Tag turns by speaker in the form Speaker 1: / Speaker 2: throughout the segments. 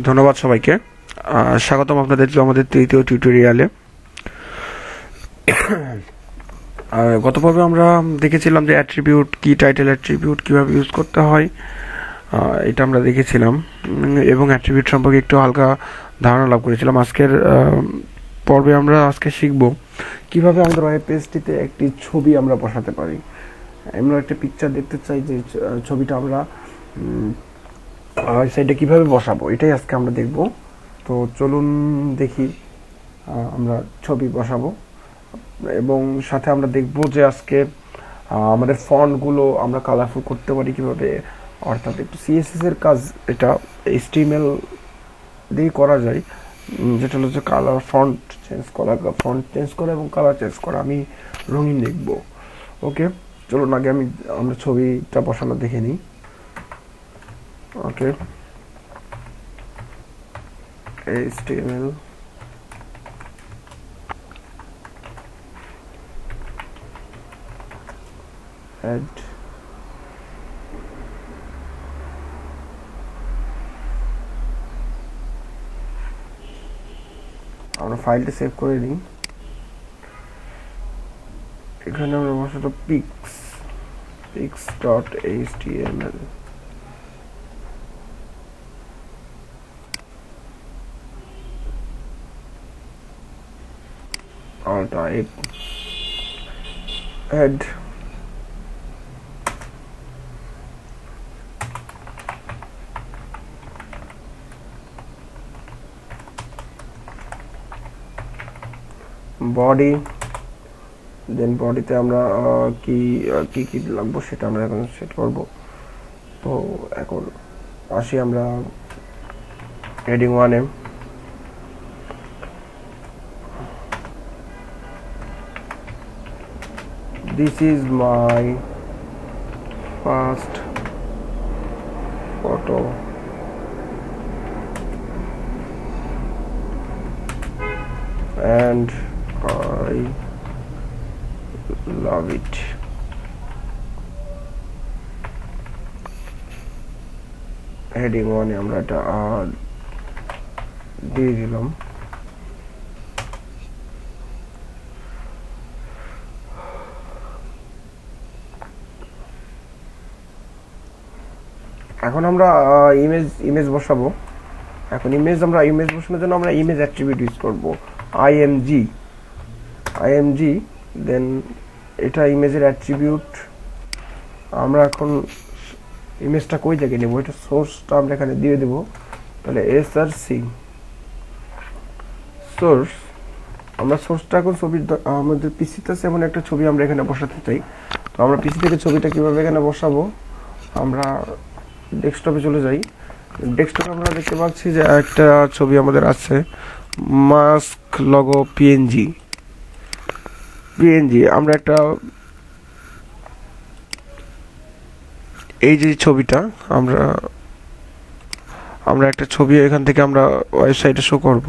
Speaker 1: ধন্যবাদ সবাইকে। স্বাগতম আপনাদের আমাদের তৃতীয় টিউটোরিয়ালে। গত পর্বে আমরা দেখেছিলাম যে অ্যাট্রিবিউট কি, টাইটেল অ্যাট্রিবিউট কিভাবে ইউজ করতে হয়, এটা আমরা দেখেছিলাম এবং অ্যাট্রিবিউট সম্পর্কে একটু হালকা ধারণা লাভ করেছিলাম। আজকের পর্বে আমরা শিখব কিভাবে আমাদের ওয়েব পেজটিতে একটি ছবি আমরা বসাতে পারি। আমরা একটা পিকচার দেখতে চাই, যে ছবিটা আমরা সাইডে কিভাবে বসাবো, এটাই আজকে আমরা দেখব। তো চলুন দেখি আমরা ছবি বসাবো, এবং সাথে আমরা দেখব যে আজকে আমাদের ফন্টগুলো আমরা কালারফুল করতে পারি কিভাবে, অর্থাৎ একটু সিএসএস এর কাজ এটা এইচটিএমএল দিয়ে করা যায়, যেটা হচ্ছে কালার ফন্ট চেঞ্জ করা এবং কালার চেঞ্জ করা। আমি রঙিন দেখব। ওকে, চলুন আগে আমরা ছবিটা বসানো দেখে নিই। ওকে, HTML add আমরা ফাইলটা সেভ করে নিই। এখানে আমরা বসাবো pics.html। और टाइप head body, দেন বডিতে আমরা কি কি লাগবো সেটা আমরা এখন সেট করব। তো এখন আসি আমরা heading 1 A. This is my first photo and I love it. Heading 1 এ আমরা এটা দিয়ে দিলাম। এখন আমরা ইমেজ বসাবো। এখন ইমেজ বসানোর জন্য আমরা ইমেজ অ্যাট্রিবিউট ইউজ করব, img। দেন এটা ইমেজের অ্যাট্রিবিউট। আমরা এখন ইমেজটা কই জায়গায় নেব, এটা সোর্সটা আমরা এখানে দিয়ে দেব। তাহলে src সোর্স, আমরা সোর্সটা এখন ছবির আমাদের পিসিতে আছে এমন একটা ছবি আমরা এখানে বসাতে চাই। তো আমরা পিসি থেকে ছবিটা কিভাবে এখানে বসাবো, আমরা ডেস্কটপে চলে যাই। ডেস্কটপে আমরা দেখতে পাচ্ছি যে একটা ছবি আমাদের আছে, মাস্ক লগো পিএনজি। আমরা এই যে ছবিটা আমরা একটা ছবি এখান থেকে আমরা ওয়েবসাইটে শো করব।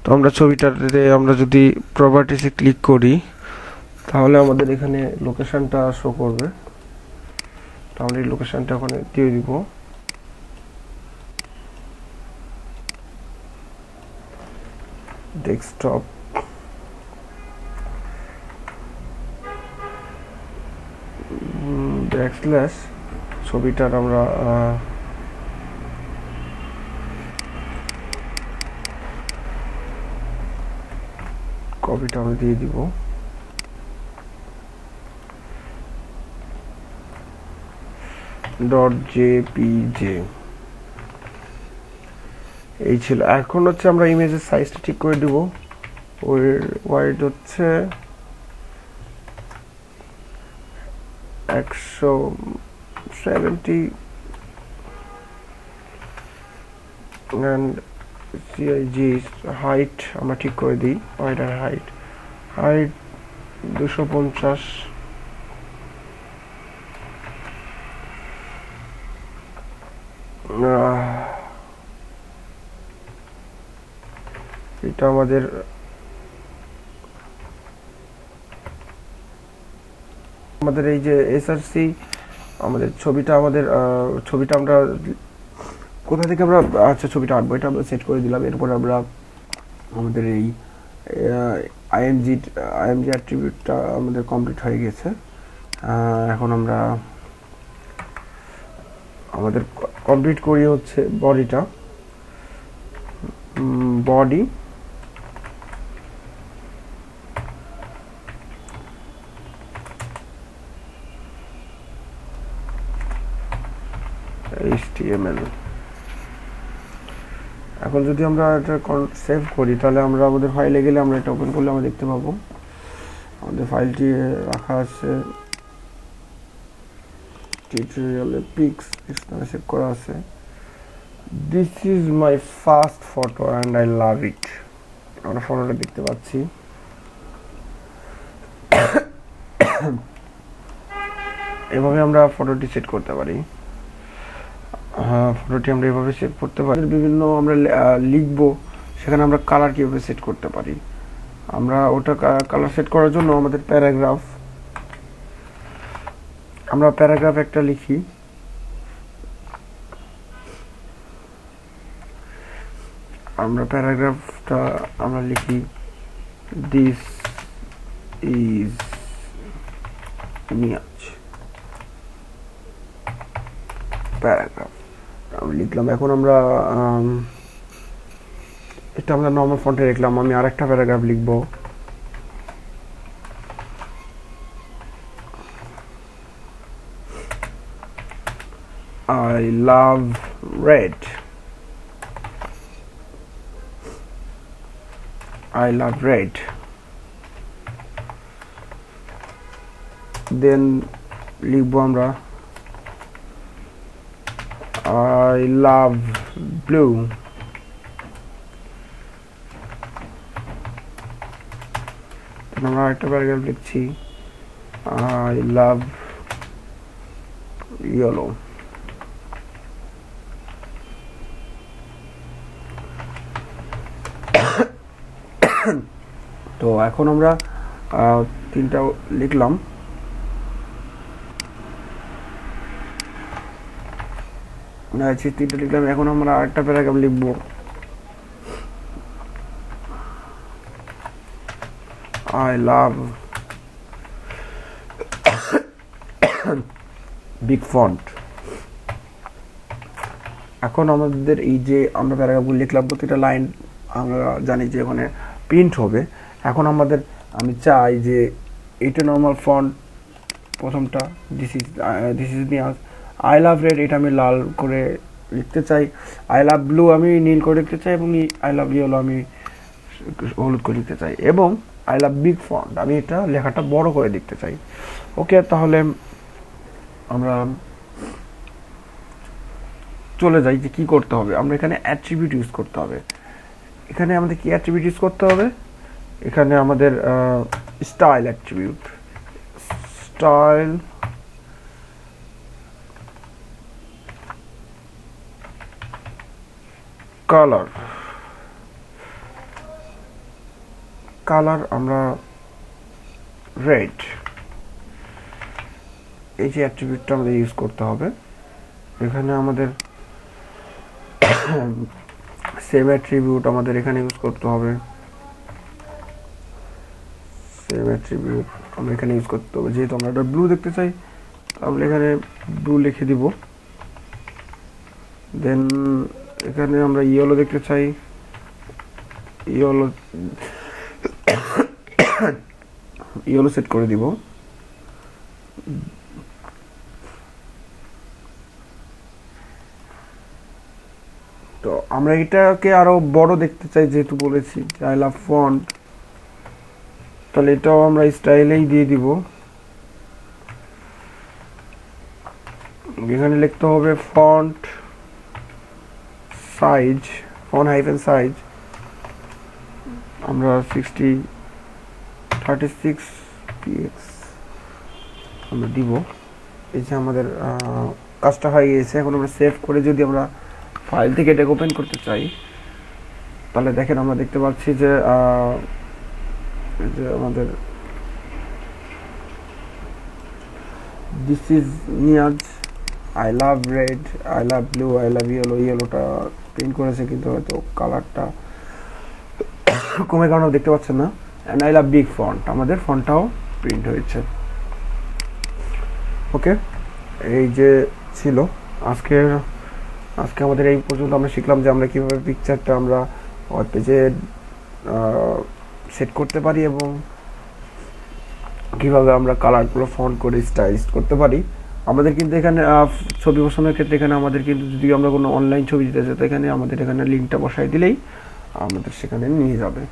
Speaker 1: তো আমরা ছবিটাতে আমরা যদি প্রপার্টিসে ক্লিক করি তাহলে আমাদের এখানে লোকেশনটা শো করবে। তো আমরা এই লোকেশনটা ওখানে দিয়ে দিব। ডেস্কটপ, ব্যাকস্ল্যাশ, ছবিটার আমরা কপিটা আমরা দিয়ে দিব। .jpg এই ছিল। এখন হচ্ছে আমরা ইমেজের সাইজটা ঠিক করে দিব। ওয়াইড হচ্ছে 170 and CIG হাইট আমরা ঠিক করে দিই। ওয়াইড আর হাইট 250। এটা আমাদের এই যে এসআরসি আমাদের ছবিটা আমরা কোথা থেকে আমরা আচ্ছা ছবিটা আঁকবো এটা আমরা সেট করে দিলাম। এরপর আমরা আমাদের এই আইএমজি অ্যাট্রিবিউটটা আমাদের কমপ্লিট হয়ে গেছে। এখন আমরা আমাদের কমপ্লিট করি হচ্ছে বডিটা, বডি HTML। এখন যদি আমরা এটা সেভ করি তাহলে আমরা আমাদের ফাইলে গেলে আমরা এটা ওপেন করলে আমরা দেখতে পাবো আমাদের ফাইলটি রাখা আছে টিউটোরিয়ালে পিক্স নামে সেভ করা আছে। This is my first photo and I love it. আমরা ফটোটা দেখতে পাচ্ছি। এভাবে আমরা ফটোটি সেট করতে পারি। ফটোটি আমরা এভাবে সেভ করতে পারি। বিভিন্ন আমরা লিখবো, সেখানে আমরা কালার কিভাবে সেট করতে পারি। আমরা ওটা কালার সেট করার জন্য আমাদের প্যারাগ্রাফ একটা লিখি। আমরা প্যারাগ্রাফটা আমরা লিখি দিস ইজ নিয়াজ প্যারাগ্রাফ আমি লিখলাম। এখন আমরা এটা আমরা নরমাল ফন্টে লিখলাম। আমি আরেকটা প্যারাগ্রাফ লিখবো। I love red. I love red. Then লিখবো আমরা I love blue. আমরা একটা প্যারাগ্রাফ লিখছি I love yellow. তো এখন আমরা তিনটা লিখলাম। তিনটা লিখলাম। এখন আমরা আরেকটা প্যারাগ্রাফ লিখবো I love big font. এখন আমাদের এই যে আমরা প্যারাগ্রাফগুলো লিখলাম প্রতিটা লাইন আমরা জানি যে ওখানে প্রিন্ট হবে। এখন আমি চাই যে এটা নরমাল ফন্ট, প্রথমটা this is Niaz. I love red এটা আমি লাল করে লিখতে চাই। আই লাভ ব্লু আমি নীল করে লিখতে চাই, এবং আই লাভ ইয়েলো আমি হলুদ করে লিখতে চাই, এবং আই লাভ বিগ ফন্ট আমি এটা লেখাটা বড় করে লিখতে চাই। ওকে, তাহলে আমরা চলে যাই যে কি করতে হবে। আমরা এখানে অ্যাট্রিবিউট ইউজ করতে হবে। এখানে আমাদের কি অ্যাট্রিবিউট ইউজ করতে হবে? এখানে আমাদের স্টাইল অ্যাট্রিবিউট, স্টাইল কালার আমরা রেড, এই যে অ্যাট্রিবিউটটা আমাদের ইউজ করতে হবে। এখানে আমাদের সেম অ্যাট্রিবিউট আমাদের এখানে ইউজ করতে হবে। সেম অ্যাট্রিবিউট আমরা এখানে ইউজ করতে হবে। যেহেতু আমরা একটা ব্লু দেখতে চাই, তাহলে এখানে ব্লু লিখে দিব। দেন এখানে আমরা ইয়েলো দেখতে চাই, ইয়েলো সেট করে দিব। তো আমরা এটাকে আরো বড় দেখতে চাই, যেহেতু বলেছি আই লাভ ফন্ট, তাহলে এটাও আমরা স্টাইলেই দিয়ে দিব। এখানে লিখতে হবে font size, font hyphen size আমরা 36 px আমরা দিব। এই যে আমাদের কাজটা হয়ে গেছে। এখন আমরা সেভ করে যদি আমরা ফাইল থেকে এটা ওপেন করতে চাই, তাহলে দেখেন আমরা দেখতে পাচ্ছি যে আমাদের this is Niaz I love red, I love blue, I love yellow, ইয়েলোটা প্রিন্ট করেছে কিন্তু হয়তো কালারটা কমে কারণে দেখতে পাচ্ছেন না। And I love big font, আমাদের ফন্টটাও প্রিন্ট হয়েছে। ওকে, এই যে ছিল আজকে আমাদের এই পর্যন্ত আমরা শিখলাম যে আমরা কীভাবে পিকচারটা আমরা ওয়েব পেজে সেট করতে পারি এবং কীভাবে আমরা কালারগুলো ফন্ট করে স্টাইলিশ করতে পারি। আমাদের কিন্তু এখানে ছবি বসানোর ক্ষেত্রে এখানে আমাদের কিন্তু যদি আমরা কোনো অনলাইন ছবি দিতে চাই তো এখানে আমাদের এখানে লিঙ্কটা বসাই দিলেই আমাদের সেখানে নিয়ে যাবে।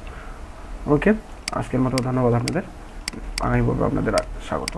Speaker 1: ওকে, আজকের মতো ধন্যবাদ আপনাদের, আগামী পর্বে আপনাদের স্বাগত।